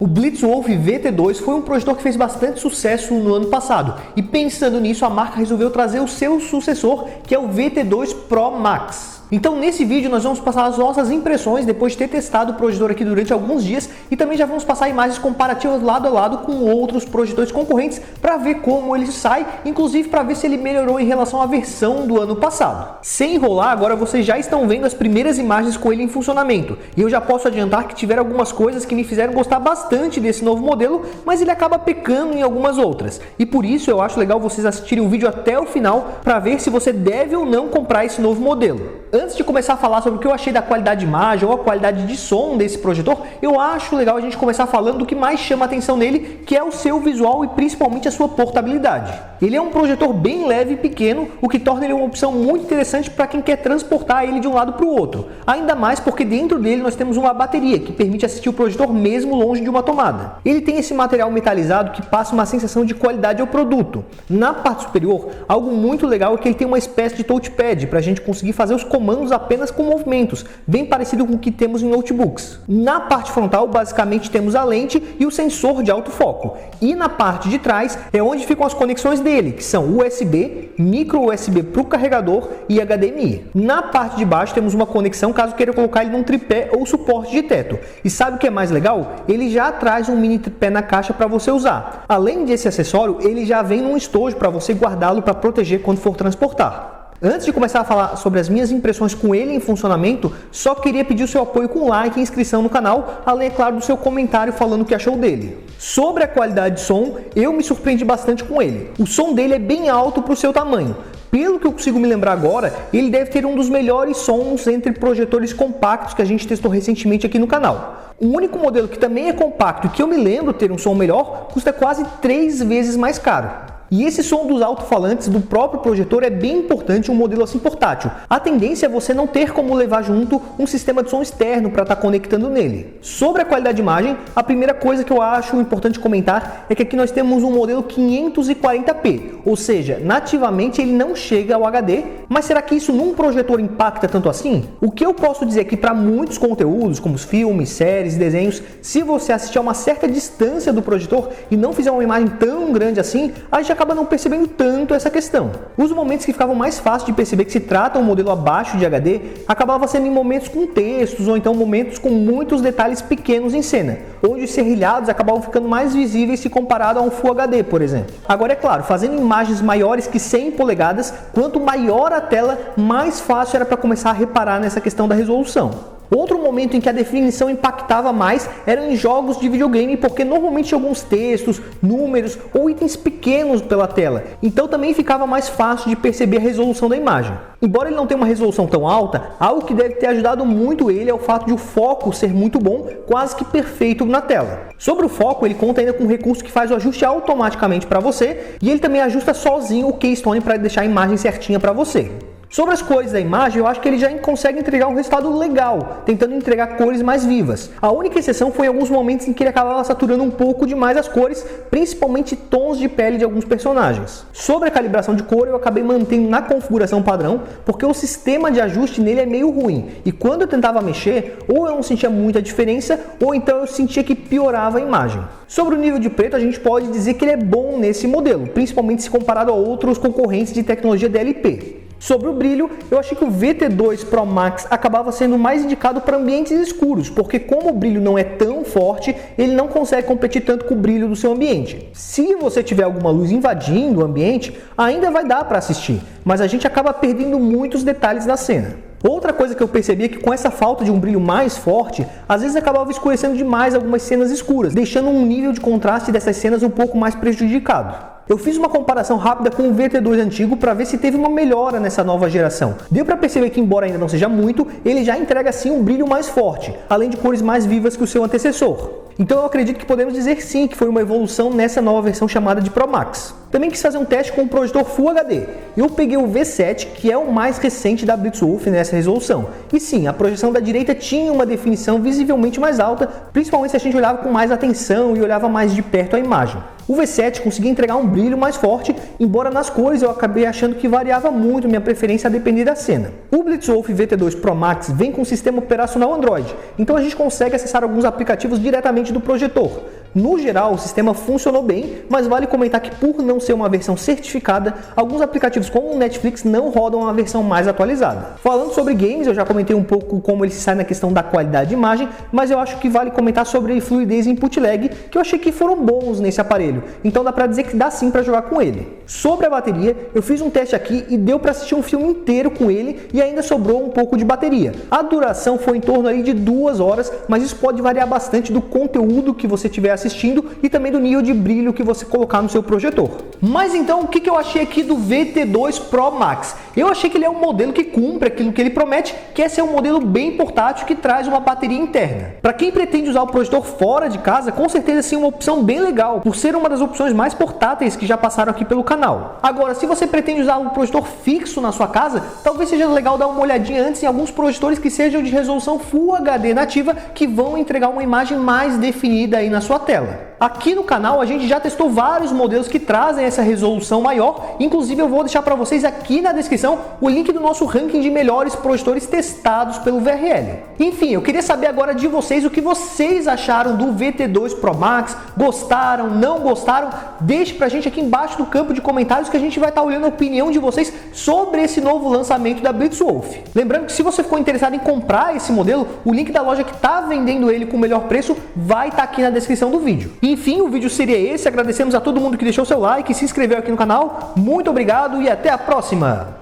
O Blitzwolf VT2 foi um projetor que fez bastante sucesso no ano passado e pensando nisso a marca resolveu trazer o seu sucessor, que é o VT2 Pro Max. Então nesse vídeo nós vamos passar as nossas impressões depois de ter testado o projetor aqui durante alguns dias e também já vamos passar imagens comparativas lado a lado com outros projetores concorrentes para ver como ele sai, inclusive para ver se ele melhorou em relação à versão do ano passado. Sem enrolar, agora vocês já estão vendo as primeiras imagens com ele em funcionamento e eu já posso adiantar que tiveram algumas coisas que me fizeram gostar bastante desse novo modelo, mas ele acaba pecando em algumas outras e por isso eu acho legal vocês assistirem o vídeo até o final para ver se você deve ou não comprar esse novo modelo. Antes de começar a falar sobre o que eu achei da qualidade de imagem ou a qualidade de som desse projetor, eu acho legal a gente começar falando do que mais chama a atenção nele, que é o seu visual e principalmente a sua portabilidade. Ele é um projetor bem leve e pequeno, o que torna ele uma opção muito interessante para quem quer transportar ele de um lado para o outro. Ainda mais porque dentro dele nós temos uma bateria que permite assistir o projetor mesmo longe de uma tomada. Ele tem esse material metalizado que passa uma sensação de qualidade ao produto. Na parte superior, algo muito legal é que ele tem uma espécie de touchpad para a gente conseguir fazer os comandos apenas com movimentos, bem parecido com o que temos em notebooks. Na parte frontal, basicamente temos a lente e o sensor de autofoco. E na parte de trás é onde ficam as conexões dele, que são USB, micro USB para o carregador e HDMI. Na parte de baixo temos uma conexão caso queira colocar ele num tripé ou suporte de teto. E sabe o que é mais legal? Ele já traz um mini tripé na caixa para você usar. Além desse acessório, ele já vem num estojo para você guardá-lo para proteger quando for transportar. Antes de começar a falar sobre as minhas impressões com ele em funcionamento, só queria pedir o seu apoio com like e inscrição no canal, além, é claro, do seu comentário falando o que achou dele. Sobre a qualidade de som, eu me surpreendi bastante com ele. O som dele é bem alto para o seu tamanho. Pelo que eu consigo me lembrar agora, ele deve ter um dos melhores sons entre projetores compactos que a gente testou recentemente aqui no canal. O único modelo que também é compacto e que eu me lembro ter um som melhor custa quase 3 vezes mais caro. E esse som dos alto-falantes do próprio projetor é bem importante em um modelo assim portátil. A tendência é você não ter como levar junto um sistema de som externo para estar conectando nele. Sobre a qualidade de imagem, a primeira coisa que eu acho importante comentar é que aqui nós temos um modelo 540p, ou seja, nativamente ele não chega ao HD, mas será que isso num projetor impacta tanto assim? O que eu posso dizer é que para muitos conteúdos, como os filmes, séries e desenhos, se você assistir a uma certa distância do projetor e não fizer uma imagem tão grande assim, a gente acaba não percebendo tanto essa questão. Os momentos que ficavam mais fáceis de perceber que se trata um modelo abaixo de HD, acabava sendo em momentos com textos ou então momentos com muitos detalhes pequenos em cena, onde os serrilhados acabavam ficando mais visíveis se comparado a um Full HD, por exemplo. Agora é claro, fazendo imagens maiores que 100 polegadas, quanto maior a tela, mais fácil era para começar a reparar nessa questão da resolução. Outro momento em que a definição impactava mais era em jogos de videogame, porque normalmente tinha alguns textos, números ou itens pequenos pela tela, então também ficava mais fácil de perceber a resolução da imagem. Embora ele não tenha uma resolução tão alta, algo que deve ter ajudado muito ele é o fato de o foco ser muito bom, quase que perfeito na tela. Sobre o foco, ele conta ainda com um recurso que faz o ajuste automaticamente para você e ele também ajusta sozinho o Keystone para deixar a imagem certinha para você. Sobre as cores da imagem, eu acho que ele já consegue entregar um resultado legal, tentando entregar cores mais vivas. A única exceção foi em alguns momentos em que ele acabava saturando um pouco demais as cores, principalmente tons de pele de alguns personagens. Sobre a calibração de cor, eu acabei mantendo na configuração padrão, porque o sistema de ajuste nele é meio ruim, e quando eu tentava mexer, ou eu não sentia muita diferença, ou então eu sentia que piorava a imagem. Sobre o nível de preto, a gente pode dizer que ele é bom nesse modelo, principalmente se comparado a outros concorrentes de tecnologia DLP. Sobre o brilho, eu achei que o VT2 Pro Max acabava sendo mais indicado para ambientes escuros, porque como o brilho não é tão forte, ele não consegue competir tanto com o brilho do seu ambiente. Se você tiver alguma luz invadindo o ambiente, ainda vai dar para assistir, mas a gente acaba perdendo muitos detalhes da cena. Outra coisa que eu percebi é que com essa falta de um brilho mais forte, às vezes acabava escurecendo demais algumas cenas escuras, deixando um nível de contraste dessas cenas um pouco mais prejudicado. Eu fiz uma comparação rápida com o VT2 antigo para ver se teve uma melhora nessa nova geração. Deu para perceber que, embora ainda não seja muito, ele já entrega sim um brilho mais forte, além de cores mais vivas que o seu antecessor. Então eu acredito que podemos dizer sim que foi uma evolução nessa nova versão chamada de Pro Max. Também quis fazer um teste com o projetor Full HD. Eu peguei o V7, que é o mais recente da Blitzwolf nessa resolução. E sim, a projeção da direita tinha uma definição visivelmente mais alta, principalmente se a gente olhava com mais atenção e olhava mais de perto a imagem. O V7 conseguia entregar um brilho mais forte, embora nas cores eu acabei achando que variava muito minha preferência a depender da cena. O Blitzwolf VT2 Pro Max vem com um sistema operacional Android, então a gente consegue acessar alguns aplicativos diretamente do projetor. No geral, o sistema funcionou bem, mas vale comentar que por não ser uma versão certificada, alguns aplicativos como o Netflix não rodam a versão mais atualizada. Falando sobre games, eu já comentei um pouco como ele se sai na questão da qualidade de imagem, mas eu acho que vale comentar sobre fluidez e input lag, que eu achei que foram bons nesse aparelho, então dá pra dizer que dá sim pra jogar com ele. Sobre a bateria, eu fiz um teste aqui e deu pra assistir um filme inteiro com ele e ainda sobrou um pouco de bateria. A duração foi em torno ali de 2 horas, mas isso pode variar bastante do conteúdo que você tiver assistindo e também do nível de brilho que você colocar no seu projetor. Mas então, o que eu achei aqui do VT2 Pro Max? Eu achei que ele é um modelo que cumpre aquilo que ele promete, que é ser um modelo bem portátil que traz uma bateria interna. Para quem pretende usar o projetor fora de casa, com certeza sim é uma opção bem legal, por ser uma das opções mais portáteis que já passaram aqui pelo canal. Agora, se você pretende usar um projetor fixo na sua casa, talvez seja legal dar uma olhadinha antes em alguns projetores que sejam de resolução Full HD nativa, que vão entregar uma imagem mais definida aí na sua tela. Aqui no canal a gente já testou vários modelos que trazem essa resolução maior, inclusive eu vou deixar para vocês aqui na descrição o link do nosso ranking de melhores projetores testados pelo VRL. Enfim, eu queria saber agora de vocês o que vocês acharam do VT2 Pro Max, gostaram, não gostaram? Deixe pra gente aqui embaixo no campo de comentários que a gente vai estar olhando a opinião de vocês sobre esse novo lançamento da Blitzwolf. Lembrando que se você ficou interessado em comprar esse modelo, o link da loja que está vendendo ele com o melhor preço vai estar aqui na descrição do vídeo. Enfim, o vídeo seria esse. Agradecemos a todo mundo que deixou seu like e se inscreveu aqui no canal. Muito obrigado e até a próxima!